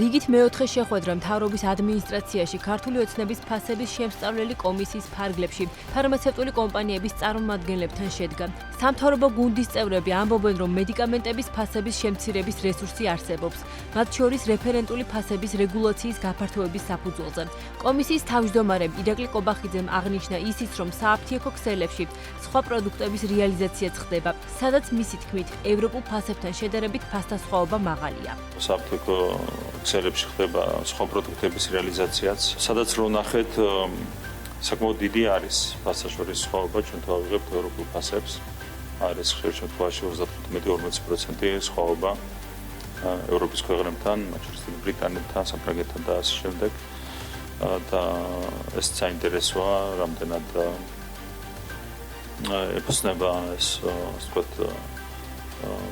რიგით მეოთხე შეხვედრა მთავრობის ადმინისტრაციაში ქართული ოცნების ფასების შემსწავლელი კომისიის ფარგლებში ფარმაცევტული კომპანიების წარმომადგენლებთან შედგა. სამთავრობო გუნდის წევრები ამბობენ, რომ მედიკამენტების ფასების შემცირების რესურსი არსებობს, მათ შორის რეფერენტული ფასების რეგულაციის გაფართოების საფუძველზე. კომისიის თავმჯდომარემ ირაკლი კობახიძემ აღნიშნა ისიც, რომ სააფთიაქო ქსელებში სხვა პროდუქტების რეალიზაციაც ხდება, სადაც მისი თქმით, ევროპულ ფასებთან შედარებით ფასთა სხვაობა მაღალია. სააფთიაქო ქსელებში ხდება სხვა პროდუქტების რეალიზაციაც, სადაც რო ნახეთ, საკმაოდ დიდი არის ფასთა შორის სხვაობა, ჩვენ თავავიღებთ ევროპულ ფასებს. არის ხშირ შემთხვევაში 35-40% სხვაობა ევროპის ქვეყნებთან, მათ შორის ბრიტანეთთან, საფრანგეთთან და ასე შემდეგ. და ეს საინტერესოა, რამდენად ეფუძნება ეს, ასე ვთქვათ,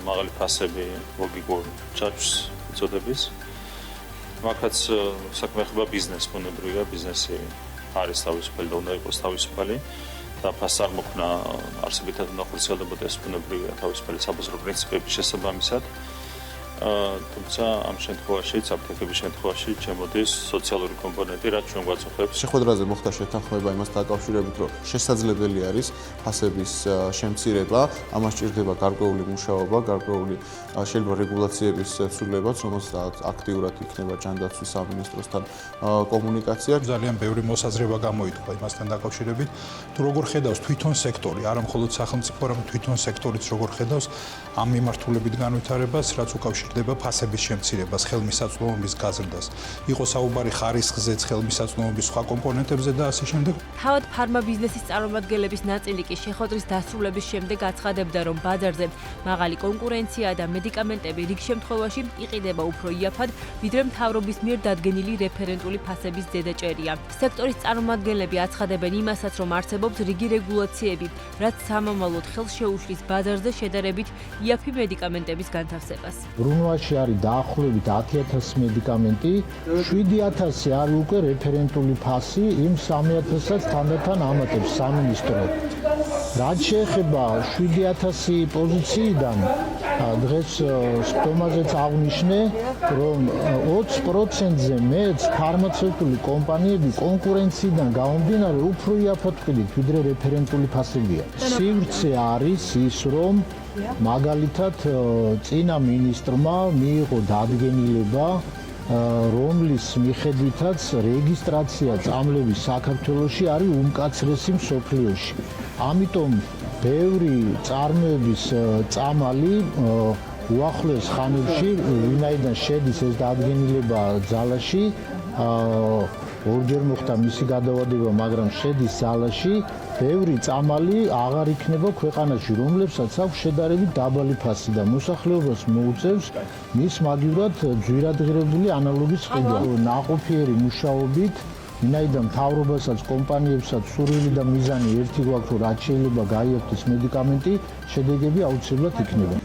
მაღალი ფასები ლოგიკურ ჯაჭვს იწოდების. მაგაც საქმე ხდება ბიზნეს ბუნებრივია, ბიზნესი არის თავისუფალი და უნდა იყოს თავისუფალი და ფასს წარმოქმნა არსებითად უნდა ხორციელდებოდეს ბუნებრივია თავისუფალი საბაზრო პრინციპების შესაბამისად. თუმცა ამ შემთხვევაში, აფთიაქების შემთხვევაში ჩემოდის სოციალური კომპონენტი, რაც ჩვენ გვაწუხებს. შეხვედრაზე მოხდა შეთანხმება იმასთან დაკავშირებით, რომ შესაძლებელი არის ფასების შემცირება, ამას სჭირდება გარკვეული მუშაობა, გარკვეული შეიძლება რეგულაციების ცვლილებაც, რომელსაც აქტიურად იქნება ჯანდაცვის სამინისტროსთან კომუნიკაცია. ძალიან ბევრი მოსაზრება გამოიწვია იმასთან დაკავშირებით, თუ როგორ ხედავს თვითონ სექტორი, არა მხოლოდ სახელმწიფო, არამედ თვითონ სექტორიც როგორ ხედავს ამ მიმართულებით განვითარებას, რაც უკავშირდება ფასების შემცირებას, ხელმისაწვდომობის გაზრდას. იყო საუბარი ხარისხზეც, ხელმისაწვდომობის სხვა კომპონენტებზე და ასე შემდეგ. თავად ფარმა ბიზნესის წარმომადგენლების ნაწილი კი შეხვედრის დასრულების შემდეგ აცხადებდა, რომ ბაზარზე მაღალი კონკურენცია და მედიკამენტები რიგ შემთხვევაში იყიდება უფრო იაფად, ვიდრე მთავრობის მიერ დადგენილი რეფერენტული ფასების ზედაჭერია. სექტორის წარმომადგენლები აცხადებენ იმასაც, რომ არსებობს რიგი რეგულაციები, რაც სამომავლოდ ხელს შეუშლის ბაზარზე შედარებით იაფი მედიკამენტების განთავსებას. ბრუნვაში არის დაახლოებით 10,000 მედიკამენტი, 7,000 არის უკვე რეფერენტული ფასი, იმ 3,000-საც თანდათან ამატებს სამინისტრო. რაც შეეხება 7,000 პოზიციიდან, დღეს სხდომაზეც აღნიშნე, რომ 20%-ზე მეც ფარმაცევტული კომპანიები კონკურენციიდან გამომდინარე უფრო იაფად ვყიდით, ვიდრე რეფერენტული ფასებია. სივრცე არის ის, რომ მაგალითად წინა მინისტრმა მიიღო დადგენილება, რომლის მიხედვითაც რეგისტრაცია წამლების საქართველოში არის უმკაცრესი მსოფლიოში. ამიტომ ბევრი წარმოების წამალი უახლოეს ხანებში, ვინაიდან შედის ეს დადგენილება ძალაში, ორჯერ მოხდა მისი გადავადება, მაგრამ შედის ძალაში, ბევრი წამალი აღარ იქნება ქვეყანაში, რომლებსაც აქვს შედარებით დაბალი ფასი და მოსახლეობას მოუწევს მის მაგივრად ძვირადღირებული ანალოგის ყიდვა. ნაყოფიერი მუშაობით, ვინაიდან მთავრობასაც, კომპანიებსაც სურვილი და მიზანი ერთი გვაქვს, რომ რაც შეიძლება გაიაფთოს მედიკამენტი, შედეგები აუცილებლად იქნება.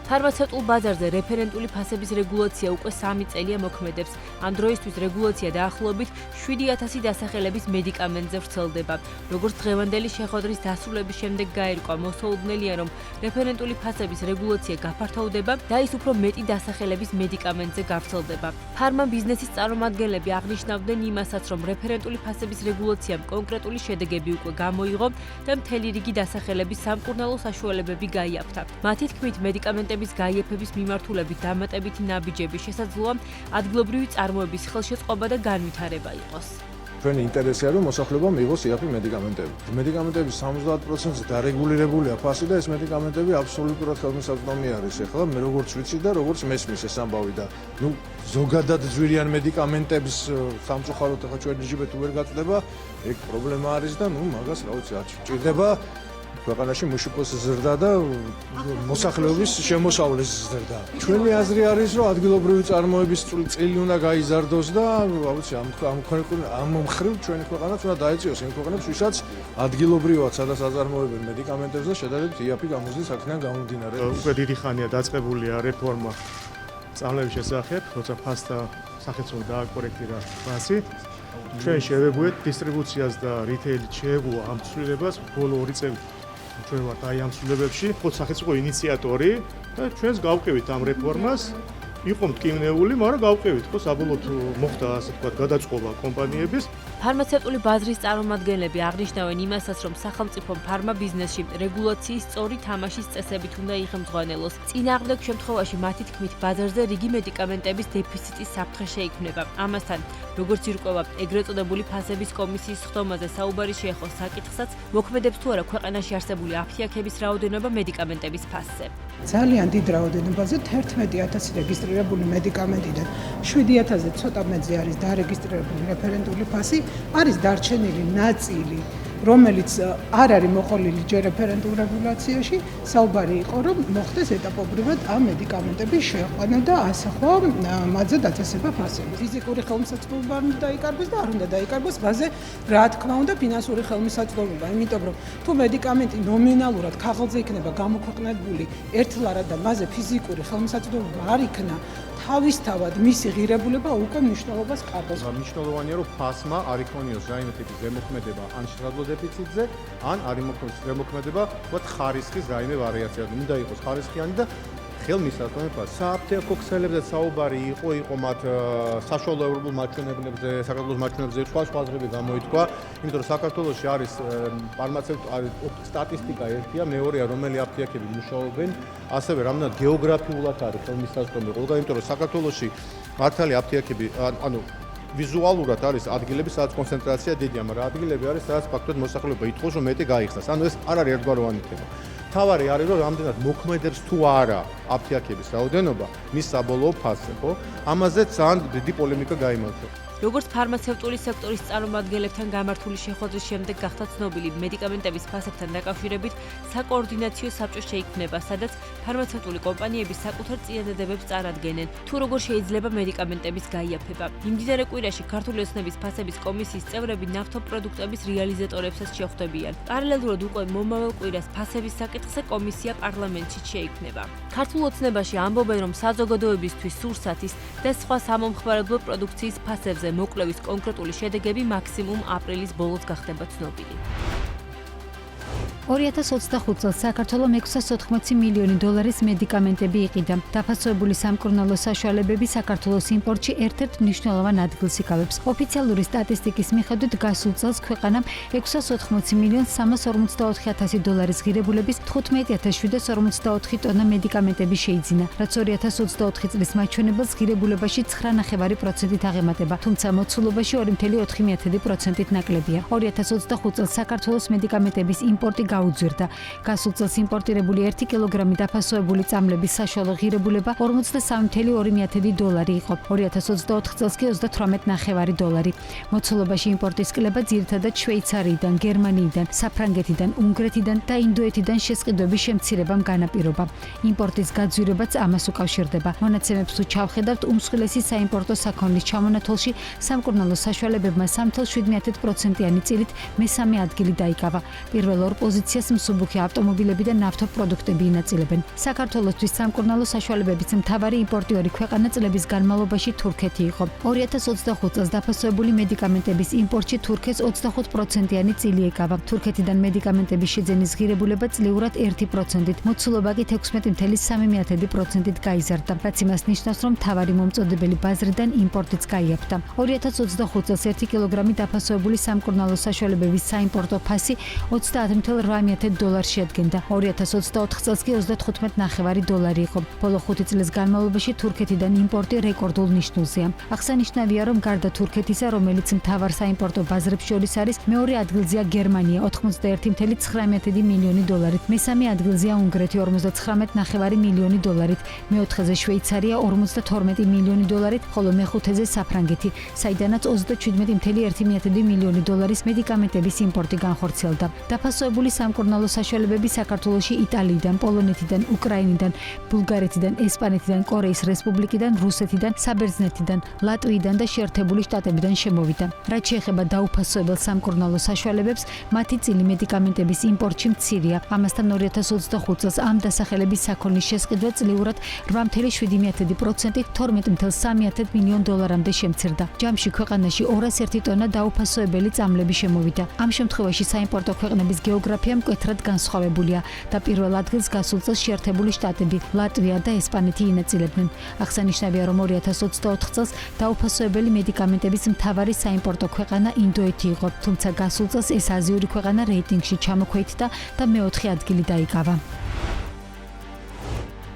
ფარმაცევტულ ბაზარზე რეფერენტული ფასების რეგულაცია უკვე 3 წელია მოქმედებს. ამ დროისთვის რეგულაცია დაახლოებით 7,000 დასახელების მედიკამენტზე ვრცელდება. როგორც დღევანდელი შეხვედრის დასრულების შემდეგ გაირკვა, მოსაუბრელია, რომ რეფერენტული ფასების რეგულაცია გაფართოვდება და ის უფრო მეტი დასახელების მედიკამენტზე გავრცელდება. ფარმა ბიზნესის წარმომადგენლები აღნიშნავდნენ იმასაც, რომ რეფერენტული ფასების რეგულაციამ კონკრეტული შედეგები უკვე გამოიღო და მთელი რიგი დასახელების სამკურნალო საშუალებები გაიაფთა. მათი თქმით, მედიკამენტების გაიაფების მიმართულებით დამატებითი ნაბიჯები შესაძლოა ადგილობრივი წარმოების ხელშეწყობა და განვითარება იყოს. ჩვენი ინტერესია, რომ მოსახლეობა მიიღოს იაფი მედიკამენტები. მედიკამენტების 70%-ზე დარეგულირებულია ფასი და ეს მედიკამენტები აბსოლუტურად ხელმისაწვდომი არის. ეხლა მე როგორც ვიცი და როგორც მესმის ეს ამბავი და ზოგადად ძვირიან მედიკამენტების სამწუხაროდ ახლა ჩვენი ჯიბე თუ ვერ გაწდება, ეგ პრობლემა არის და მაგას რა ვიცი, არ ჭირდება ქვეყანაში მუშაკოს ზრდა და მოსახლეობის შემოსავლის ზრდა. ჩვენი აზრი არის, რომ ადგილობრივი წარმოების წილი უნდა გაიზარდოს და რა ვიცი, ამ მხრივ ჩვენი ქვეყანაც უნდა დაეწიოს იმ ქვეყნებს, ვისაც ადგილობრივად სადაც აწარმოებენ მედიკამენტებს და შედარებით იაფი გამოსდის აქედან გამომდინარე. უკვე დიდი ხანია დაწყებულია რეფორმა წამლების შესახებ, როცა ფასთა სახეც უნდა დააკორექტირა ფასი. ჩვენ შევეგუეთ დისტრიბუციას და რიტეილით შეეგუა ამ ცვლილებას ბოლო 2 წელი. ჩვენ ვართ აი ამ ცვლილებებში, ხო სახელმწიფო ინიციატორი და ჩვენს გავყივით ამ რეფორმას იყო მტკივნეული, მაგრამ გავყევით, ხო, საბოლოოდ მოხდა ასე თქვა გადაწყობა კომპანიების. ფარმაცევტული ბაზრის წარმომადგენლები აღნიშნავენ იმასაც, რომ სახელმწიფომ ფარმა ბიზნესში რეგულაციის სწორი თამაშის წესებით უნდა იხმძღვანელოს. წინააღმდეგ შემთხვევაში მათი თქმით ბაზარზე რიგი მედიკამენტების დეფიციტის საფრთხე შეიქმნება. ამასთან, როგორც ირკვევა, ეგრეთ წოდებული ფასების კომისიის ხდომაზე საუბარი შეეხო საკითხსაც, მოქმედებს თუ არა ქვეყანაში არსებული აფთიაქების რაოდენობა მედიკამენტების ფასზე. ძალიან დიდ რაოდენობაზე 11,000 რეგისტრირებული მედიკამენტიდან 7,000-ზე ცოტა მეტზე არის დარეგისტრირებული რეფერენტული ფასი, არის დარჩენილი ნაწილი, რომელიც არ არის მოყოლილი ჯერ რეფერენტულ რეგულაციაში, საუბარი იყო, რომ მოხდეს ეტაპობრივად ამ მედიკამენტების შეყვანა და ასახვა მათზე დაწესება ფასები. ფიზიკური ხელმისაწვდომობა არ უნდა დაიკარგოს და არ უნდა დაიკარგოს ბაზე, რა თქმა უნდა, ფინანსური ხელმისაწვდომობა, იმიტომ რომ თუ მედიკამენტი ნომინალურად ქაღალდზე იქნება გამოქვეყნებული ერთლარად და მასზე ფიზიკური ხელმისაწვდომობა არ იქნა, თავისთავად მისი ღირებულება უკვე მნიშვნელობას კარგავს. მნიშვნელოვანია, რომ ფასმა არ იქონიოს რაიმე ტიპის ზემოქმედება ან შესაძლო დეფიციტზე, ან არ იმოქმედოს ზემოქმედება, ვთქვათ, ხარისხის რაიმე ვარიაცია. უნდა იყოს ხარისხიანი და ხელმისაწვდომი ფასი. სააფთიაქო ქსელებზეც საუბარი იყო მათ საშუალო ევროპულ მაჩვენებლებზე, საქართველოს მაჩვენებლებზე სხვა აზრები გამოითქვა, იმიტომ რომ საქართველოში არის სტატისტიკა ერთია, მეორეა რომელი აფთიაქები მუშაობენ, ასევე რამდენად გეოგრაფიულად არის ხელმისაწვდომი ყველგან, იმიტომ რომ საქართველოში მართალი აფთიაქები, ანუ ვიზუალურად არის ადგილები, სადაც კონცენტრაცია დიდია, მაგრამ ადგილები არის, სადაც ფაქტობრივად მოსახლეობა ითხოვს, რომ მეტი გაიხსნას. ანუ ეს არ არის ერთგვაროვანი თემა. თავარი არის, რომ რამდენად მოქმედებს თუ არა აფთიაქების რაოდენობა, მის საბოლოო ფასზე, ხო? ამაზე ძალიან დიდი პოლემიკა გაიმართა. როგორც ფარმაცევტული სექტორის წარმომადგენლებთან გამართული შეხვედრის შემდეგ გახდა ცნობილი, მედიკამენტების ფასებთან დაკავშირებით საკოორდინაციო საბჭო შეიქმნება, სადაც ფარმაცევტული კომპანიები საკუთარ წინადადებებს წარადგენენ, თუ როგორ შეიძლება მედიკამენტების გაიაფება. იმდიდარე კვირაში ქართული ოცნების ფასების კომისიის წევრები ნავთობპროდუქტების რეალიზატორებსაც შეხვდებიან. პარალელურად უკვე მომავალ კვირას ფასების საკითხზე კომისია პარლამენტში შეიქმნება. ქართულ ოცნებაში ამბობენ, რომ საზოგადოებისთვის სურსათის და სხვა სამომხმარებლო პროდუქციის ფასებზე მოკლევის კონკრეტული შედეგები მაქსიმუმ აპრილის ბოლოს გახდება ცნობილი. 2025 წელს საქართველომ 680 მილიონი დოლარის მედიკამენტები იყიდა. დაფასებული სამკურნალო საშუალებები საქართველოს იმპორტში ერთ-ერთ მნიშვნელოვან ადგილს იკავებს. ოფიციალური სტატისტიკის მიხედვით გასულ წელს ქვეყანამ 680 მილიონ 354,000 დოლარის ღირებულების 15,754 ტონა მედიკამენტები შეიძინა, რაც 2024 წლის მაჩვენებელს ღირებულებაში 9,5%-ით აღემატება, თუმცა მოცულობაში 2,4%-ით ნაკლებია. 2025 წელს საქართველოს მედიკამენტების იმპორტი გაუძვირდა. გასულ წელს იმპორტირებული 1 კილოგრამი დაფასებული წამლების საშუალო ღირებულება 43,2 დოლარი იყო. 2024 წელს კი 38,5 დოლარი. მოცულობაში იმპორტის კლება ძირითადად შვეიცარიიდან, გერმანიიდან, საფრანგეთიდან, უნგრეთიდან და ინდოეთიდან შესყიდვების შემცირებამ განაპირობა. იმპორტის გაძვირებაც ამას უკავშირდება. მონაცემებს თუ ჩავხედავთ, უმსხვილესი საიმპორტო საქონლის ჩამონათვალში სამკურნალო საშუალებებმა 3,7%-იანი წილით მესამე ადგილი დაიკავა. პირველ ორ პოზიციას მსუბუქი ავტომობილები და ნავთობპროდუქტები ინაწილებენ. საქართველოსთვის სამკურნალო საშუალებების მთავარი იმპორტიორი ქვეყანა წლების განმავლობაში თურქეთი იყო. 2025 წელს დაფასებული მედიკამენტების იმპორტში თურქეთს 25%-იანი წილი ეკავა. თურქეთიდან მედიკამენტების შეძენის ღირებულება წლიურად 1%-ით, მოცულობა კი 16,3%-ით გაიზარდა, რაც იმას ნიშნავს, რომ მთავარი მომწოდებელი ბაზრიდან იმპორტიც გაიაფთა. 2025 წელს 1 კილოგრამი დაფასებული სამკურნალო საშუალებების საიმპორტო ფასი 30,8 დოლარს შეადგენდა. 2024 წელს კი 35,9 დოლარი იყო. ბოლო 5 წლის განმავლობაში თურქეთიდან იმპორტი რეკორდულ ნიშნულზეა. აღსანიშნავია, რომ გარდა თურქეთისა, რომელიც მთავარ საიმპორტო ბაზრებს შორის არის, მეორე ადგილზეა გერმანია 81,9 მილიონი დოლარით, მესამე ადგილზეა უნგრეთი 59,9 მილიონი დოლარით, მეოთხეზე შვეიცარია 52 მილიონი დოლარით, ხოლო მეხუთეზე საფრანგეთი, საიდანაც 37,1 მილიონი დოლარის მედიკამენტების იმპორტი განხორციელდა. დაფასებული სამკურნალო საშუალებები საქართველოში იტალიიდან, პოლონეთიდან, უკრაინიდან, ბულგარეთიდან, ესპანეთიდან, კორეის რესპუბლიკიდან, რუსეთიდან, საბერძნეთიდან, ლატვიიდან და შეერთებული შტატებიდან შემოვიდა. რაც შეეხება დაუფასოებელ სამკურნალო საშუალებებს, მათი წილი მედიკამენტების იმპორტში მცირეა. ამასთან 2025 წელს ამ დასახელების საქონლის შესყიდვა წლიურად 8,7%-ით 12,3 მილიონ დოლარამდე შემცირდა. ჯამში ქვეყანაში 201 ტონა დაუფასოებელი წამლები შემოვიდა. ამ შემთხვევაში საიმპორტო ქვეყნების გეოგრაფია მკვეთრად განსხვავებულია და პირველ ადგილს გასულ წელს შეერთებული შტატები, ლატვია და ესპანეთი ინაწილებდნენ. აღსანიშნავია, რომ 2024 წელს დაუფასოებელი მედიკამენტების მთავარი საიმპორტო ქვეყანა ინდოეთი იყო, თუმცა გასულ წელს ეს აზიური ქვეყანა რეიტინგში ჩამოქვეითდა და მეოთხე ადგილი დაიკავა.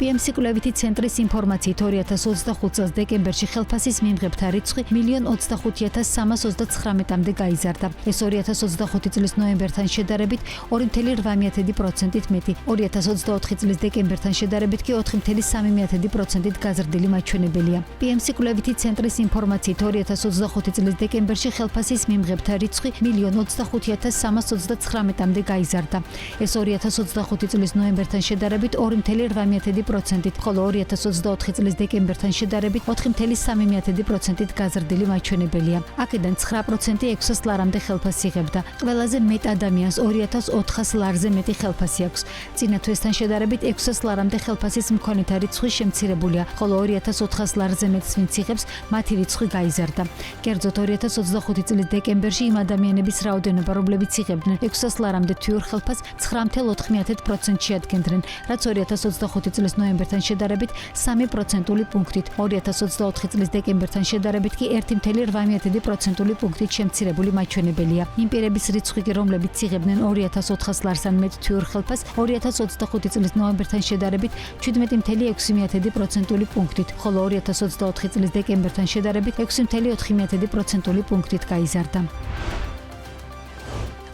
PMC კვლევითი ცენტრის ინფორმაციით 2025 წელს დეკემბერში ხელფასის მიმღებთა რიცხვი 1,25,329-მდე გაიზარდა. ეს 2025 წლის ნოემბერთან შედარებით 2,8%-ით მეტი, 2024 წლის დეკემბერთან შედარებით კი 4,3%-ით გაზრდილი მაჩვენებელია. PMC კვლევითი ცენტრის ინფორმაციით 2025 წლის დეკემბერში ხელფასის მიმღებთა რიცხვი 1,25,329-მდე გაიზარდა. ეს 2025 წლის ნოემბერთან შედარებით 2,8%-ით, ხოლო 2024 წლის დეკემბერთან შედარებით 4,3%-ით გაზრდილი მაჩვენებელია. აქედან 9% 600 ლარამდე ხელფასი იღებდა. ყველაზე მეტ ადამიანს 2,400 ლარზე მეტი ხელფასი აქვს. წინა თვესთან შედარებით 600 ლარამდე ხელფასის მქონეთა რიცხვი შემცირებულია, ხოლო 2,400 ლარზე მეტს ვინც იღებს, მათი რიცხვი გაიზარდა. კერძოდ 2025 წლის დეკემბერში იმ ადამიანების რაოდენობა, რომლებიც იღებდნენ 600 ლარამდე თვიურ ხელფასს 9,4% შეადგენდნენ, რაც 2025 წლის ნოემბერთან შედარებით 3%-ული პუნქტით, 2024 წლის დეკემბერთან შედარებით კი 1,8%-ული პუნქტით შემცირებული მაჩვენებელია. იმ პირების რიცხვი კი, რომლებიც იღებდნენ 2,400 ლარს ან მეტ თვიურ ხელფასს, 2025 წლის ნოემბერთან შედარებით 17,6%-ული პუნქტით, ხოლო 2024 წლის დეკემბერთან შედარებით 6,4%-ული პუნქტით გაიზარდა.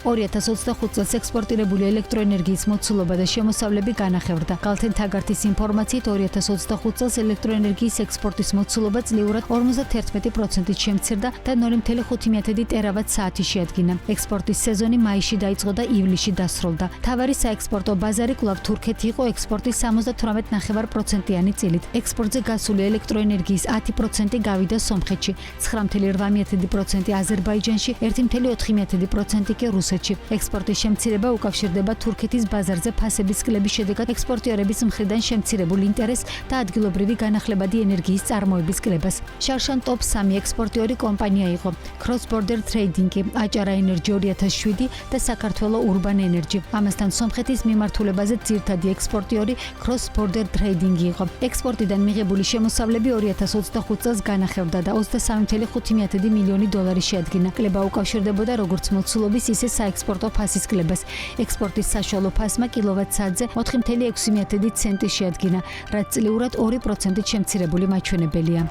2025 წელს ექსპორტირებული ელექტროენერგიის მოცულობა და შემოსავლები განახევრდა. Galten Tagartis ინფორმაციით 2025 წელს ელექტროენერგიის ექსპორტის მოცულობა წლიურად 51%-ით შემცირდა და 0,5 ტერავატ-საათი შეადგინა. ექსპორტის სეზონი მაისში დაიწყო და ივლისში დასრულდა. მთავარი საექსპორტო ბაზარი კვლავ თურქეთი იყო ექსპორტის 78,9%-იანი წილით. ექსპორტზე გასული ელექტროენერგიის 10% გავიდა სომხეთში, 9,8% აზერბაიჯანში, 1,4% კი რუსეთში. ექსპორტის შემცირება უკავშირდება თურქეთის ბაზარზე ფასების კლების შედეგად ექსპორტიორების მხრიდან შემცირებულ ინტერესს და ადგილობრივი განახლებადი ენერგიის წარმოების კლებას. შარშან ტოპ 3 ექსპორტიორი კომპანია იყო Cross Border Trading, აჭარა ენერჯი 2007 და საქართველოს Urban Energy. ამასთან სომხეთის მიმართულებაზე ძირითადი ექსპორტიორი Cross Border Trading იყო. ექსპორტიდან მიღებული შემოსავლები 2025 წელს განახევრდა და 23,5 მილიონი დოლარი შეადგინა. კლება უკავშირდებოდა როგორც მოცულობის, ისე საექსპორტო ფასის კლებას. ექსპორტის საშუალო ფასმა კილოვატ-საათზე 4,6 ცენტი შეადგინა, რაც წლიურად 2%-ით შემცირებული მაჩვენებელია.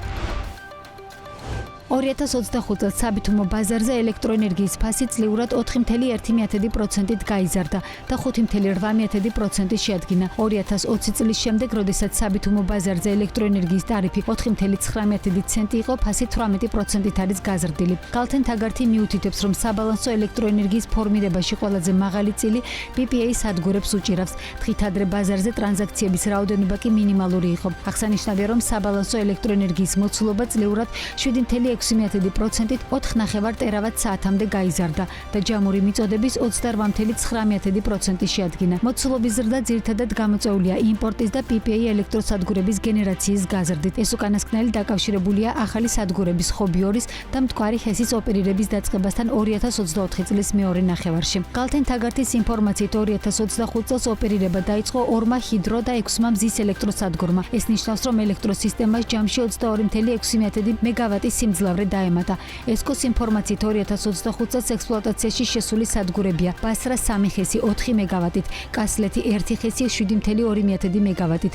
2025 წელს საბითუმო ბაზარზე ელექტროენერგიის ფასი წლიურად 4,1%-ით გაიზარდა და 5,8% შეადგინა. 2020 წლის შემდეგ, როდესაც საბითუმო ბაზარზე ელექტროენერგიის ტარიფი 4,19 ცენტი იყო, ფასი 18%-ით არის გაზრდილი. Galten Tagarti მიუთითებს, რომ საბალანსო ელექტროენერგიის ფორმირებაში ყველაზე მაღალი წილი PPA სადგურებს უჭირავს. დღით ადრე ბაზარზე ტრანზაქციების რაოდენობა კი მინიმალური იყო. აღსანიშნავია, რომ საბალანსო ელექტროენერგიის მოცულობა წლიურად 7,6%-ით 4,5 ტერავატ-საათამდე გაიზარდა და ჯამური მიწოდების 28,9% შეადგინა. მოცულობის ზრდა ძირითადად გამოწვეულია იმპორტის და PPA ელექტროსადგურების გენერაციის გაზრდით. ეს უკანასკნელი დაკავშირებულია ახალი სადგურების ხობიორის და მტკვარი ჰესის ოპერირების დაწყებასთან 2024 წლის მეორე ნახევარში. Galten Tagartis ინფორმაციით 2025 წელს ოპერირება დაიწყო 2 ჰიდრო და 6 მზის ელექტროსადგურმა. ეს ნიშნავს, რომ ელექტროსისტემას ჯამში 22,6 მეგავატის სიმძლავრე დაემატა. ესკოს ინფორმაციით 2025 წელს ექსპლუატაციაში შესული სადგურებია: ბასრა 3 ხესი 4 მეგავატით, კასლეთი 1 ხესი 7,2 მეგავატით,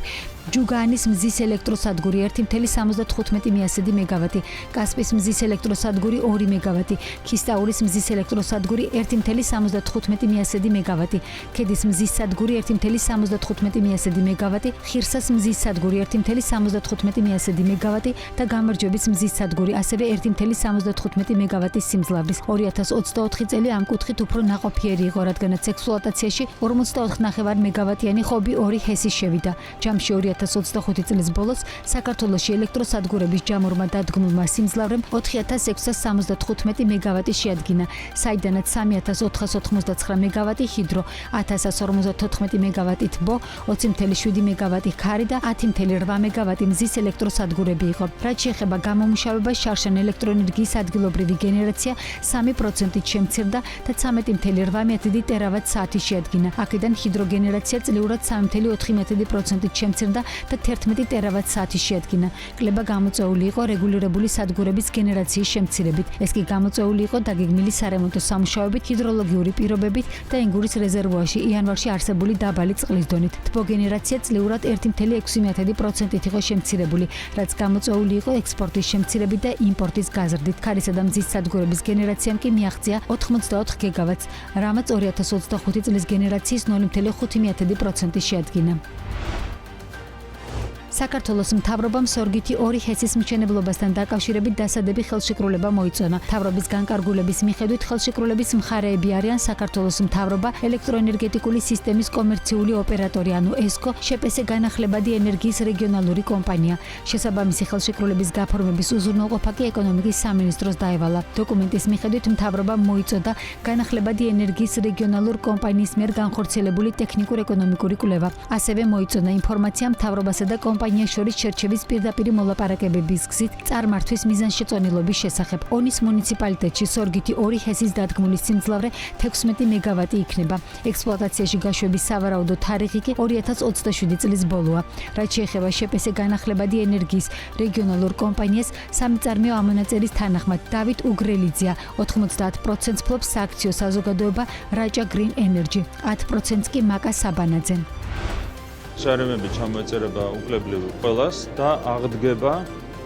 ჯუგაანის მზის ელექტროსადგური 1,75 მეგავატი, კასპის მზის ელექტროსადგური 2 მეგავატი, ქისტაურის მზის ელექტროსადგური 1,75 მეგავატი, ქედის მზის სადგური 1,75 მეგავატი, ხირსას მზის სადგური 1,75 მეგავატი და გამარჯვების მზის სადგური ასევე 1,75 მეგავატის სიმძლავრის. 2024 წელი ამ კუთხით უფრო ნაყოფიერი იყო, რადგანაც ექსპლუატაციაში 44,5 მეგავატიანი ხობი 2 ჰესი შევიდა. ჯამში 2025 წლის ბოლოს საქართველოში ელექტროსადგურების ჯამურმა დადგმულმა სიმძლავრემ 4675 მეგავატი შეადგინა, საიდანაც 3499 მეგავატი ჰიდრო, 1054 მეგავატი თბო, 20.7 მეგავატი ქარი და 10.8 მეგავატი მზის ელექტროსადგურები იყო. რაც შეეხება გამომუშავებას, შარშან ელექტროენერგიის ადგილობრივი გენერაცია 3%-ით შემცირდა და 13.8 ტერავატ-საათი შეადგინა. აქედან ჰიდროგენერაცია წლიურად 3.4%-ით შემცირდა და 11 ტერავატ-საათი შეადგინა. კლება გამოწვეული იყო რეგულირებული სადგურების გენერაციის შემცირებით. ეს კი გამოწვეული იყო დაგეგმილი სარემონტო სამუშაოებით, ჰიდროლოგიური პირობებით და ენგურის რეზერვუარში იანვარში არსებული დაბალი წყლის დონით. თბო გენერაცია წლიურად 1.6%-ით იყო შემცირებული, რაც გამოწვეული იყო ექსპორტის შემცირებით და იმპორტის გაზრდით. ქარისა და მზის სადგურების გენერაციამ კი მიაღწია 84 გიგავატს, რამაც 2025 წლის გენერაციის 0.5% შეადგინა. საქართველოს მთავრობამ სორგითი 2 ჰესის მშენებლობასთან დაკავშირებით დასადები ხელშეკრულება მოიწონა. მთავრობის განკარგულების მიხედვით ხელშეკრულების მხარეები არიან საქართველოს მთავრობა, ელექტროენერგეტიკული სისტემის კომერციული ოპერატორი, ანუ ESCO, შეპესე განახლებადი ენერგიის რეგიონალური კომპანია. შესაბამისი ხელშეკრულების გაფორმების უზრუნველყოფა კი ეკონომიკის სამინისტროს დაევალა. დოკუმენტის მიხედვით მთავრობამ მოიწოდა განახლებადი ენერგიის რეგიონალურ კომპანიის მიერ განხორციელებული ტექნიკურ-ეკონომიკური კვლევა. ასევე მოიწონა ინფორმაცია მთავრობასა და კომპანიას შორის შერჩევის პირდაპირ მოლაპარაკებების გზით წარმართვის მიზანშეწონილობის შესახებ. ონის მუნიციპალიტეტში სორგითი 2 ჰესის დადგმული სიმძლავრე 16 მეგავატი იქნება. ექსპლუატაციაში გაშვების სავარაუდო თარიღი კი 2027 წლის ბოლოა. რაც შეეხება შეპესე განახლებადი ენერგიის რეგიონალურ კომპანიას, სამწარმოო ამონაწერის თანახმად დავით უგრელიძეა 90% ფლობს სააქციო საზოგადოება რაჭა გრინ ენერჯი, 10%-ს კი მაკა საბანაძე. ჯარიმები ჩამოეწერება უკლებლივ ყველას და აღდგება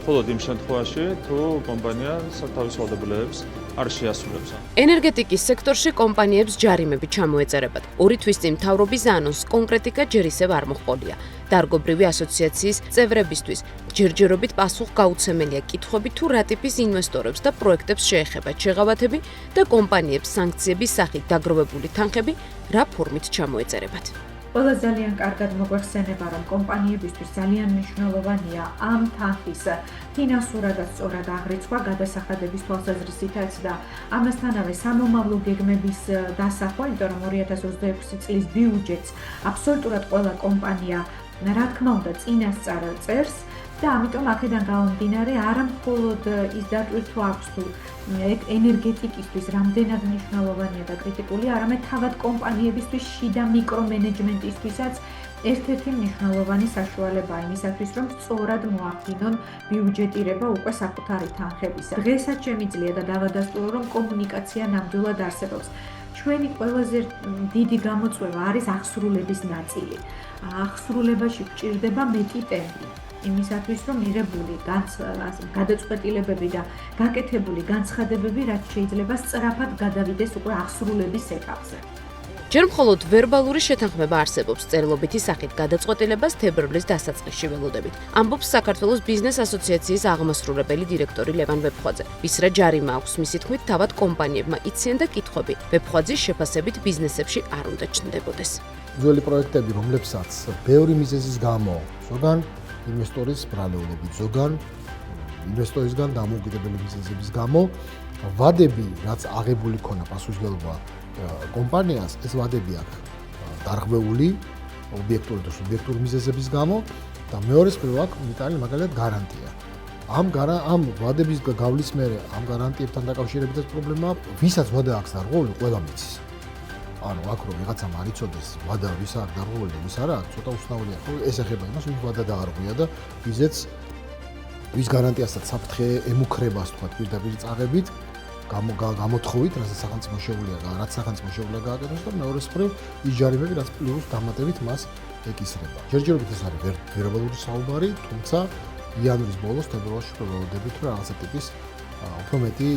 მხოლოდ იმ შემთხვევაში, თუ კომპანია თავის ვალდებულებას არ შეასრულებს. ენერგეტიკის სექტორში კომპანიებს ჯარიმები ჩამოეწერებათ. 2 თვის წინ მთავრობის ანონსს კონკრეტიკა ჯერ ისევ არ მოჰყოლია. დარგობრივი ასოციაციის წევრებისთვის ჯერჯერობით პასუხგაუცემელია კითხვები, თუ რა ტიპის ინვესტორებს და პროექტებს შეეხებათ შეღავათები და კომპანიებს სანქციების სახით დაგროვებული თანხები რა ფორმით ჩამოეწერებათ. ყველა ძალიან კარგად მოგვეხსენება, რომ კომპანიებისთვის ძალიან მნიშვნელოვანია ამ თანხის ფინანსურადაც სწორად აღრიცხვა გადასახადების თვალსაზრისითაც და ამასთანავე სამომავლო გეგმების დასახვა, იმიტომ რომ 2026 წლის ბიუჯეტს აბსოლუტურად ყველა კომპანია რა თქმა უნდა წინასწარ წერს და ამიტომ აქედან გამომდინარე არა მხოლოდ ის დატვირთვა აქვს თუ ენერგეტიკისთვის რამდენად მნიშვნელოვანია და კრიტიკული, არამედ თავად კომპანიებისთვის შიდა მიკრომენეჯმენტისთვისაც ერთ-ერთი მნიშვნელოვანი საშუალებაა იმისათვის, რომ სწორად მოახდინონ ბიუჯეტირება უკვე საკუთარი თანხებისა. დღესაც შემიძლია და დავადასტურო, რომ კომუნიკაცია ნამდვილად არსებობს. ჩვენი ყველაზე დიდი გამოწვევა არის აღსრულების ნაწილი. აღსრულებაში გვჭირდება მეტი ტემპი. იმისათვის, რომ მიღებული გადაწყვეტილებები და გაკეთებული განცხადებები რაც შეიძლება სწრაფად გადავიდეს უკვე აღსრულების ეტაპზე. ჯერ მხოლოდ ვერბალური შეთანხმება არსებობს წერილობითი სახით გადაწყვეტილებას თებერვლის დასაწყისში ველოდებით. ამბობს საქართველოს ბიზნეს ასოციაციის აღმასრულებელი დირექტორი ლევან ვეფხვაძე. ვისრა ჯარიმა აქვს მისი თქმით, თავად კომპანიებმა იციან და კითხვები ვეფხვაძის შეფასებით ბიზნესებში არ უნდა ჩნდებოდეს. ძველი პროექტები, რომლებსაც ბევრი მიზეზის გამო, ზოგან ინვესტორის ბრალეულობით, ზოგან ინვესტორისგან დამოუკიდებელი მიზეზების გამო ვადები, რაც აღებული ქონა პასუხისმგებლობა კომპანიას, ეს ვადები აქვს დარღვეული ობიექტური და სუბიექტური მიზეზების გამო და მეორეს მხრივ აქვს უნიკალური მაგალითად გარანტია. ამ ვადების გავლის მერე ამ გარანტიებთან დაკავშირებითაც პრობლემაა, ვისაც ვადა აქვს დარღვეული, ყველა მიცის. ანუ აქ რომ ვიღაცამ არ იცოდეს ვადა ვის არ დარღვეული და ვის არა, ცოტა უცნაურია. ეს ეხება იმას, ვის ვადა დაარღვია და ვის გარანტიასაც საფრთხე ემუქრებას თქვა პირდაპირ წაღებით, გამოთხოვით, რასაც სახელმწიფო შეუძლია გააკეთოს და მეორეს მხრივ ის ჯარიმები, რაც პლუს დამატებით მას ეკისრება. ჯერჯერობით ეს არის ვერბალური საუბარი, თუმცა იანვრის ბოლოს თებერვალში ველოდებით, რომ რაღაცა ტიპის უფრო მეტი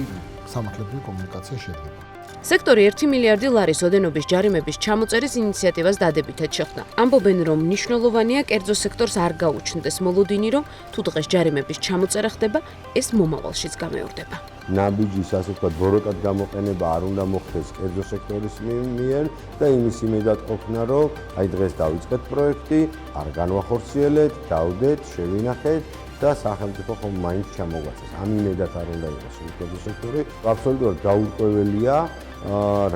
სამართლებრივი კომუნიკაცია შედგება. სექტორი 1 მილიარდი ლარის ოდენობის ჯარიმების ჩამოწერის ინიციატივას დადებითად შეხვდა. ამბობენ, რომ მნიშვნელოვანია კერძო სექტორს არ გაუჩნდეს მოლოდინი, რომ თუ დღეს ჯარიმების ჩამოწერა ხდება, ეს მომავალშიც გამეორდება. ნაბიჯის ასე ვთქვათ ბოროტად გამოყენება არ უნდა მოხდეს კერძო სექტორის მიერ და იმის იმედად ყოფნა, რომ აი დღეს დავიწყეთ პროექტი, არ განვახორციელეთ, დავდეთ, შევინახეთ და სახელმწიფო ხომ მაინც ჩამოგვაწეს. ამ იმედად არ უნდა იყოს კერძო სექტორი. აბსოლუტურად გაურკვეველია,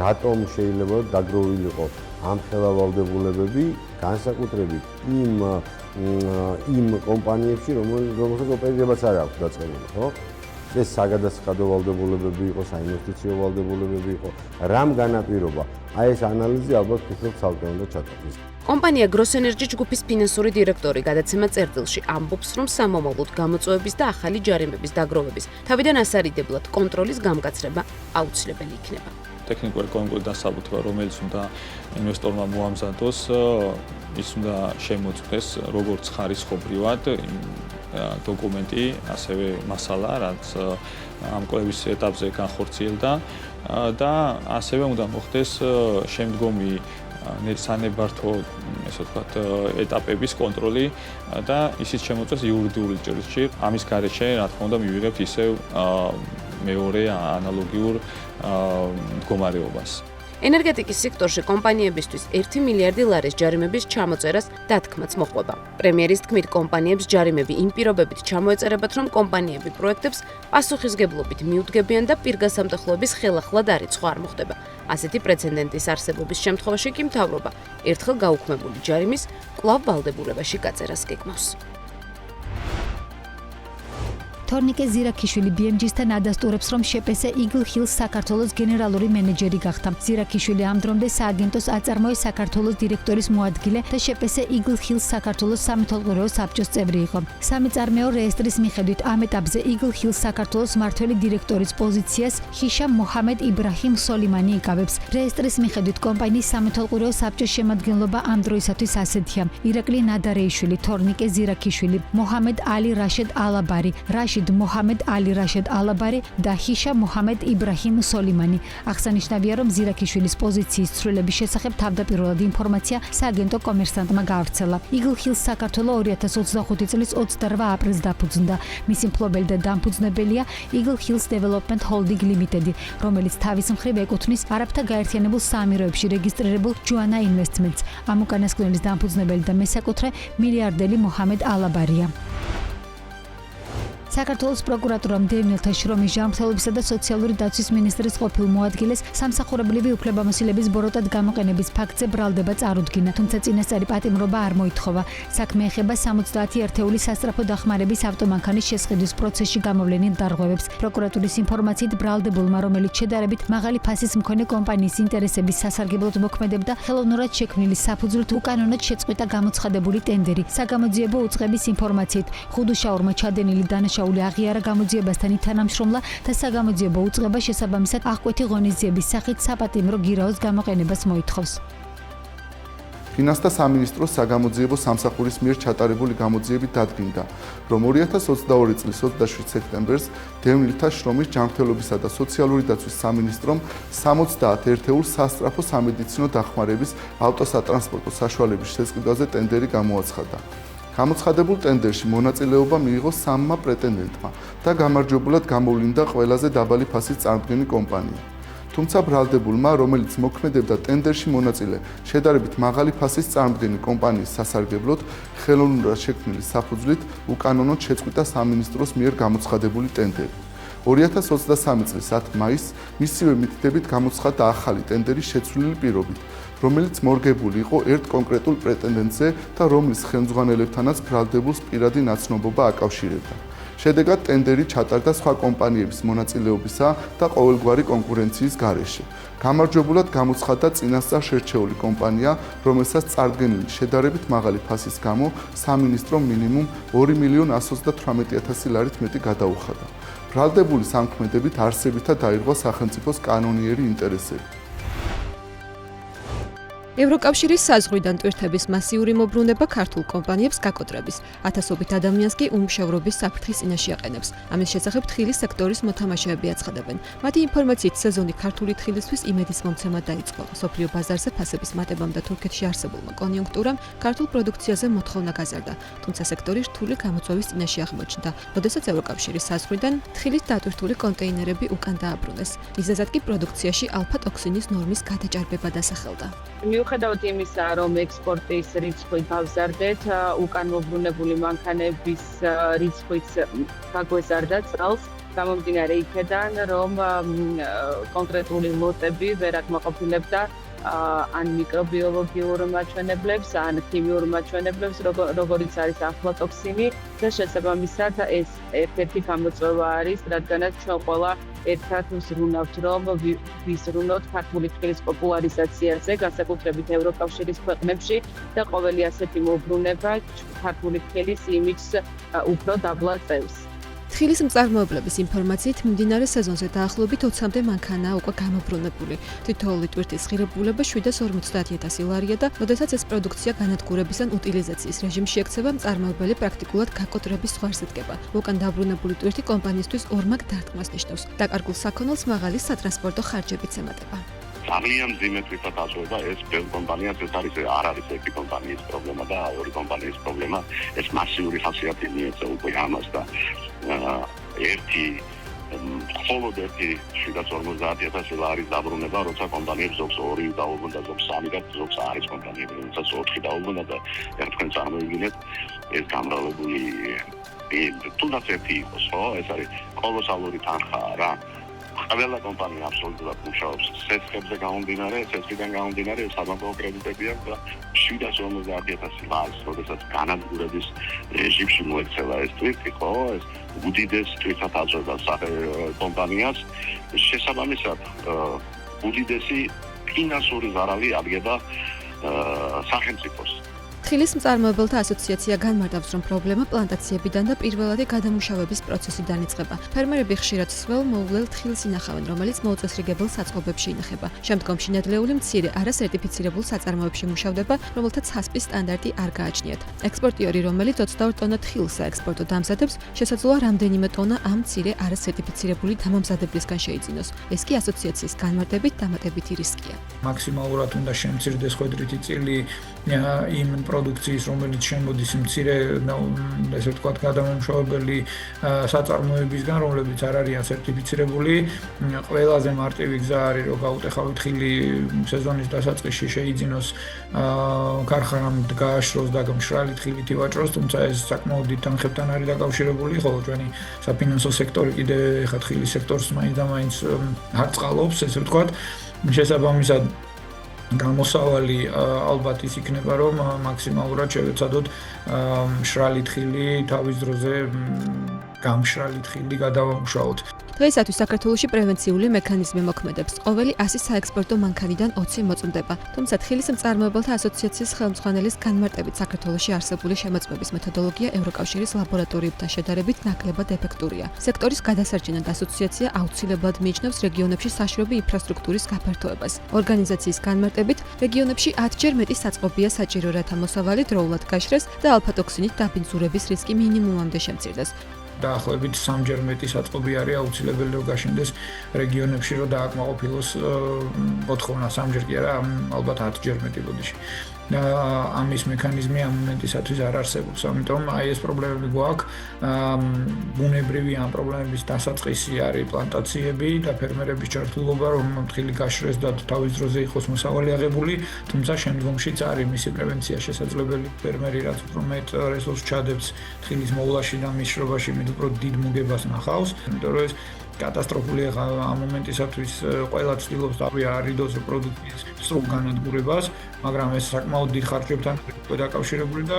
რატომ შეიძლება დაგროვილიყო ამ ხელავალდებულებები განსაკუთრებით იმ კომპანიებში, რომელსაც ოპერირებაც არ აქვს დაწყებული, ხო? ეს საგადასახადო ვალდებულებები იყო, საინვესტიციო ვალდებულებები იყო, რამ განაპირობა? აი ეს ანალიზი ალბათ ფიქრობ ცალკე უნდა ჩატარდეს. კომპანია Grossenergy ჯგუფის ფინანსური დირექტორი გადაცემა წერტილში ამბობს, რომ სამომავლოდ გამოწვევების და ახალი ჯარიმების დაგროვების თავიდან ასარიდებლად კონტროლის გამგაცრება აუცილებელი იქნება. ტექნიკურ-ეკონომიკური დასაბუთება, რომელიც უნდა ინვესტორმა მოამზადოს, ის უნდა შემოწმდეს როგორც ხარისხობრივად დოკუმენტი, ასევე მასალა, რაც ამ კვლევის ეტაპზე განხორციელდა და ასევე უნდა მოხდეს შემდგომი სანებართო, ესე ვთქვათ, ეტაპების კონტროლი და ისიც შემოწმდეს იურიდიული ჭრილში. ამის გარეშე, რა თქმა უნდა, მივიღებთ ისევ მეორე ანალოგიურ მდგომარეობას. ენერგეტიკის სექტორში კომპანიებისთვის 1 მილიარდი ლარის ჯარიმების ჩამოწერას დათქმაც მოყვება. პრემიერის თქმით, კომპანიებს ჯარიმები იმ პირობებით ჩამოეწერებათ, რომ კომპანიები პროექტებს პასუხისგებლობით მიუდგებიან და პირგასამტეხლოების ხელახლა დარიცხვა არ მოხდება. ასეთი პრეცედენტის არსებობის შემთხვევაში კი მთავრობა ერთხელ გაუქმებული ჯარიმის კვლავ ვალდებულებაში გაწერას გეგმავს. თორნიკე ზირაქიშვილი BMG-სთან ადასტურებს, რომ შეპესე Eagle Hills საქართველოს გენერალური მენეჯერი გახდა. ზირაქიშვილი ამ დრომდე სააგენტოს აწარმოის საქართველოს დირექტორის მოადგილე და შეპესე Eagle Hills საქართველოს სამეთვალყურეო საბჭოს წევრი იყო. სამეწარმეო რეესტრის მიხედვით ამ ეტაპზე Eagle Hills საქართველოს მმართველი დირექტორის პოზიციას ჰიშამ მოჰამედ იბრაჰიმ სოლიმანი იკავებს. რეესტრის მიხედვით კომპანიის სამეთვალყურეო საბჭოს შემადგენლობა ამ დროისათვის ასეთია: ირაკლი ნადარეიშვილი, თორნიკე ზირაქიშვილი, მოჰამედ ალი რაშედ ალაბარი, რაშიდ მოჰამედ ალი რაშედ ალაბარი და ჰიშა მოჰამედ იბრაჰიმ სოლიმანი. აღსანიშნავია, რომ ზირაქიშვილის პოზიციის ცვლილების შესახებ თავდაპირველად ინფორმაცია სააგენტო კომერსანტმა გაავრცელა. Eagle Hills საქართველოს 2025 წლის 28 აპრილს დაფუძნდა. მისი მფლობელი და დამფუძნებელია Eagle Hills Development Holding Limited, რომელიც თავის მხრივ ეკუთვნის არაბთა გაერთიანებულ საამიროებში რეგისტრირებულ Juana Investments. ამ უკანასკნელის დამფუძნებელი და მესაკუთრე მილიარდელი მოჰამედ ალაბარია. საქართველოს პროკურატურამ დევნილთა შრომის ჯანმრთელობისა და სოციალური დაცვის მინისტრის ყოფილ მოადგილეს სამსახურებრივი უფლებამოსილების ბოროტად გამოყენების ფაქტზე ბრალდება წარუდგინა, თუმცა წინასწარი პატიმრობა არ მოითხოვა. საქმე ეხება 70 ერთეული სასწრაფო დახმარების ავტომანქანის შესყიდვის პროცესში გამოვლენილ დარღვევებს. პროკურატურის ინფორმაციით ბრალდებულმა, რომელიც შედარებით მაღალი ფასის მქონე კომპანიის ინტერესების სასარგებლოდ მოქმედებდა, ხელოვნურად შექმნილი საფუძვლით უკანონოდ შეწყვიტა გამოცხადებული ტენდერი. საგამოძიებო უწყების ინფორმაციით, ხუდუშაურმა ჩადენილი დანაშაული აღიარა გამოძიებასთან ითანამშრომლა და საგამოძიებო უწყება შესაბამისად აღკვეთი ღონისძიების სახით საპატიმრო გირაოს გამოყენებას მოითხოვს. ფინანსთა სამინისტროს საგამოძიებო სამსახურის მიერ ჩატარებული გამოძიებით დადგინდა, რომ 2022 წლის 27 სექტემბერს დევნილთა შრომის ჯანმრთელობისა და სოციალური დაცვის სამინისტრომ 70 ერთეულ სასწრაფო სამედიცინო დახმარების ავტოსატრანსპორტო საშუალების შესყიდვაზე ტენდერი გამოაცხადა. გამოცხადებულ ტენდერში მონაწილეობა მიიღო 3 პრეტენდენტმა და გამარჯვებულად გამოვლინდა ყველაზე დაბალი ფასის წარმოდგენი კომპანია. თუმცა ბრალდებულმა, რომელიც მოქმედებდა ტენდერში მონაწილე შედარებით მაღალი ფასის წარმოდგენი კომპანიის სასარგებლოდ, ხელოვნურად შექმნილი საფუძვლით უკანონოდ შეწყვიტა სამინისტროს მიერ გამოცხადებული ტენდერი. 2023 წლის 10 მაისს მისივე მითითებით გამოცხადდა ახალი ტენდერი შეცვლილი პირობით, რომელიც მორგებული იყო ერთ კონკრეტულ პრეტენდენტზე და რომლის ხელმძღვანელებთანაც ბრალდებულს პირადი ნაცნობობა აკავშირებდა. შედეგად ტენდერი ჩატარდა სხვა კომპანიების მონაწილეობისა და ყოველგვარი კონკურენციის გარეშე. გამარჯვებულად გამოცხადდა წინასწარ შერჩეული კომპანია, რომელსაც წარდგენილი შედარებით მაღალი ფასის გამო სამინისტრომ მინიმუმ 2.118.000 ლარით მეტი გადაუხადა. ბრალდებული სამქმედებით არსებითა დაირღვა სახელმწიფოს კანონიერი ინტერესები. ევროკავშირის საზღვრიდან ტვირთების მასიური მოbrunება ქართულ კომპანიებს გაკოტრების, ათასობით ადამიანს კი უმუშევრობის საფრთხის წინაშე აყენებს. ამის შესახებ თხილის სექტორის მოთამაშეები აცხადებენ. მათი ინფორმაციით სეზონი ქართული თხილისთვის იმედის მომცემად დაიწყო. მსოფლიო ბაზარზე ფასების მატებამ და თურქეთში არსებულმა კონიუნქტურამ ქართულ პროდუქციაზე მოთხოვნა გაზარდა, თუმცა სექტორი რთული გამოწვევის წინაშე აღმოჩნდა, როდესაც ევროკავშირის საზღვრიდან თხილით დატვირთული კონტეინერები უკან დააბრუნეს. მიზეზად კი პროდუქციაში ალფა-ტოქსინის ნორმის გადაჭარბება დასახელდა. მიუხედავად იმისა, რომ ექსპორტის რიცხვი გავზარდეთ, უკან მოbrunებული მანქანების რიცხვიც გაგვეზარდა წელს, გამომდინარე იქედან, რომ კონკრეტული ლოტები ვერ აკმაყოფილებდა ან მიკრობიოლოგიურ მაჩვენებლებს, ან ქიმიურ მაჩვენებლებს, როგორიც არის αφლატოქსინი და შესაბამისად ეს ერთ-ერთი გამოწვევა არის, რადგანაც ჩვენ ყველა ერთად ვზრუნავთ, რომ ვიზრუნოთ ქართული თხილის პოპულარიზაციაზე, განსაკუთრებით ევროკავშირის ქვეყნებში და ყოველი ასეთი მოbrunება ქართული თხილის იმიჯს უფრო დაბლა წევს. თხილის მწარმოებლების ინფორმაციით მიმდინარე სეზონზე დაახლოებით 20-მდე მანქანაა უკვე გამოbrunებული. თითოეული ტვირთის ღირებულება 750.000 ლარია და როდესაც ეს პროდუქცია განადგურების ან უტილიზაციის რეჟიმში ექცევა, მწარმოებელი პრაქტიკულად გაკოტრების ზღვარზე დგება. უკან დაბრუნებული ტვირთი კომპანიისთვის ორმაგ დარტყმას ნიშნავს. დაკარგულ საქონელს მაღალი სატრანსპორტო ხარჯებიც ემატება. ძალიან მძიმე თვითონ აწვევა ეს ბევრ კომპანიას, ეს არ არის ერთი კომპანიის პრობლემა და ორი კომპანიის პრობლემა, ეს მასიური ხასიათი მიეცა უკვე ამას და მხოლოდ ერთი 750.000 ლარის დაბრუნება, როცა კომპანიებს ზოგს 2 დაუბრუნდა, ზოგს 3 და ზოგს არის კომპანიები, რომელსაც 4 დაუბრუნდა და თქვენ წარმოვიდგინეთ ეს გამრავლებული თუნდაც ერთი იყოს, ხო? ეს არის კოლოსალური თანხა რა. ყველა კომპანია აბსოლუტურად მუშაობს სესხებზე გამომდინარე, სესხიდან გამომდინარე საბანკო კრედიტები აქვს და 750.000 ლარს, როდესაც განადგურების რეჟიმში მოექცევა ეს ტვირთი, ხო, ეს უდიდეს ტვირთად აწვევს კომპანიას, შესაბამისად უდიდესი ფინანსური ზარალი ადგება სახელმწიფოს. თხილის მწარმოებელთა ასოციაცია განმარტავს, რომ პრობლემა პლანტაციებიდან და პირველადი გადამუშავების პროცესიდან იწყება. ფერმერები ხშირად სველ მოუვლელ თხილს ინახავენ, რომელიც მოუწესრიგებელ საწყობებში ინახება. შემდგომში ნედლეული მცირე არასერტიფიცირებულ საწარმოებში მუშავდება, რომელთაც ჰასპის სტანდარტი არ გააჩნიათ. ექსპორტიორი, რომელიც 22 ტონა თხილს საექსპორტო დამზადებს, შესაძლოა რამდენიმე ტონა ამ მცირე არასერტიფიცირებული დამამზადებლისგან შეიძინოს. ეს კი ასოციაციის განმარტებით დამატებითი რისკია. მაქსიმალურად უნდა შემცირდეს ხვედრითი წილი იმ პროდუქციის, რომელიც შემოდის მცირე, ესე ვთქვათ, გადამამუშავებელი საწარმოებისგან, რომლებიც არ არიან სერტიფიცირებული. ყველაზე მარტივი გზა არის, რომ გაუტეხავით ხილი სეზონის დასაწყისში შეიძინოს ქარხანამ გააშროს და მშრალი ხილით ივაჭროს, თუმცა ეს საკმაოდ დიდ თანხებთან არის დაკავშირებული, ხოლო ჩვენი საფინანსო სექტორი კიდე ეხლა ხილის სექტორს მაინც და მაინც არწყალობს, ესე ვთქვათ. შესაბამისად გამოსავალი ალბათ ის იქნება, რომ მაქსიმალურად შევეცადოთ მშრალი თხილი თავის დროზე გამშრალი თხილი გადავამუშაოთ. დღეისათვის საქართველოში პრევენციული მექანიზმი მოქმედებს. ყოველი 100 საექსპორტო მანქანიდან 20 მოწმდება. თუმცა თხილის მწარმოებელთა ასოციაციის ხელმძღვანელის განმარტებით საქართველოში არსებული შემოწმების მეთოდოლოგია ევროკავშირის ლაბორატორიებთან შედარებით ნაკლებად ეფექტურია. სექტორის გადასარჩენად ასოციაცია აუცილებლად მიიჩნევს რეგიონებში საშუალო ინფრასტრუქტურის გაფართოებას. ორგანიზაციის განმარტებით, რეგიონებში 10-ჯერ მეტი საწყობია საჭირო, რათა მოსავალი დროულად გაშრეს და ალფა-ტოქსინით დაბინძურების რისკი მინიმუმამდე შემცირდეს. დაახლოებით 3-ჯერ მეტი საწყობი არის აუცილებელი, რომ გაშინდეს რეგიონებში, რომ დააკმაყოფილოს მოთხოვნა 3-ჯერ კი არა, ალბათ 10-ჯერ მეტი ბოდიში. ამის მექანიზმი ამ მომენტისათვის არ არსებობს. ამიტომ აი ეს პრობლემები გვაქვს. ბუნებრივი ამ პრობლემების დასაწყისი არის პლანტაციები და ფერმერების ჩართულობა, რომ თხილი გაშრეს და თავის დროზე იყოს მოსავალი აღებული, თუმცა შემდგომშიც არის მისი პრევენცია შესაძლებელი. ფერმერი რაც უფრო მეტ რესურსს ჩადებს თხილის მოვლაში და მისშრობაში, მით უფრო დიდ მოგებას ნახავს, იმიტომ რომ ეს კატასტროფულია ამ მომენტისათვის ყველა ცდილობს არიდოს პროდუქციის სრულ განადგურებას, მაგრამ ეს საკმაოდ დიდ ხარჯებთან დაკავშირებული და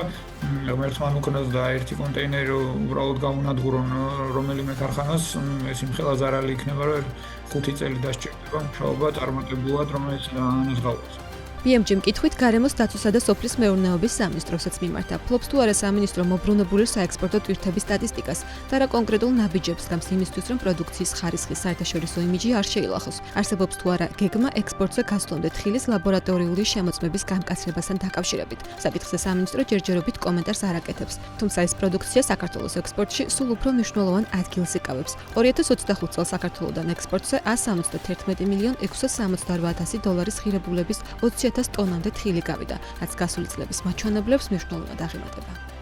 ღმერთმა უკნას და ერთი კონტეინერი უბრალოდ გაუნადგურონ რომელიმე ქარხანას, ეს იმხელა ზარალი იქნება, რომ 5 წელი დასჭირდება მუშაობა წარმატებულად, რომელიც ანაზღაურებს. BMG მკითხვით გარემოს დაცვისა და სოფლის მეურნეობის სამინისტროსაც მიმართა. ფლობს თუ არა სამინისტრო მობრუნებული საექსპორტო ტვირთების სტატისტიკას და რა კონკრეტულ ნაბიჯებს გამს იმისთვის, რომ პროდუქციის ხარისხის საერთაშორისო იმიჯი არ შეილახოს. არსებობს თუ არა გეგმა ექსპორტზე გასვლამდე თხილის ლაბორატორიული შემოწმების განკაცრებასთან დაკავშირებით. საკითხზე სამინისტრო ჯერჯერობით კომენტარს არ აკეთებს. თუმცა ეს პროდუქცია საქართველოს ექსპორტში სულ უფრო მნიშვნელოვან ადგილს იკავებს. 2025 წელს საქართველოდან ექსპორტზე 171,668,000 დოლარის ღირებულების 20,000 ტონამდე თხილი გავიდა, რაც გასული წლების მაჩვენებლებს მნიშვნელოვნად აღემატება.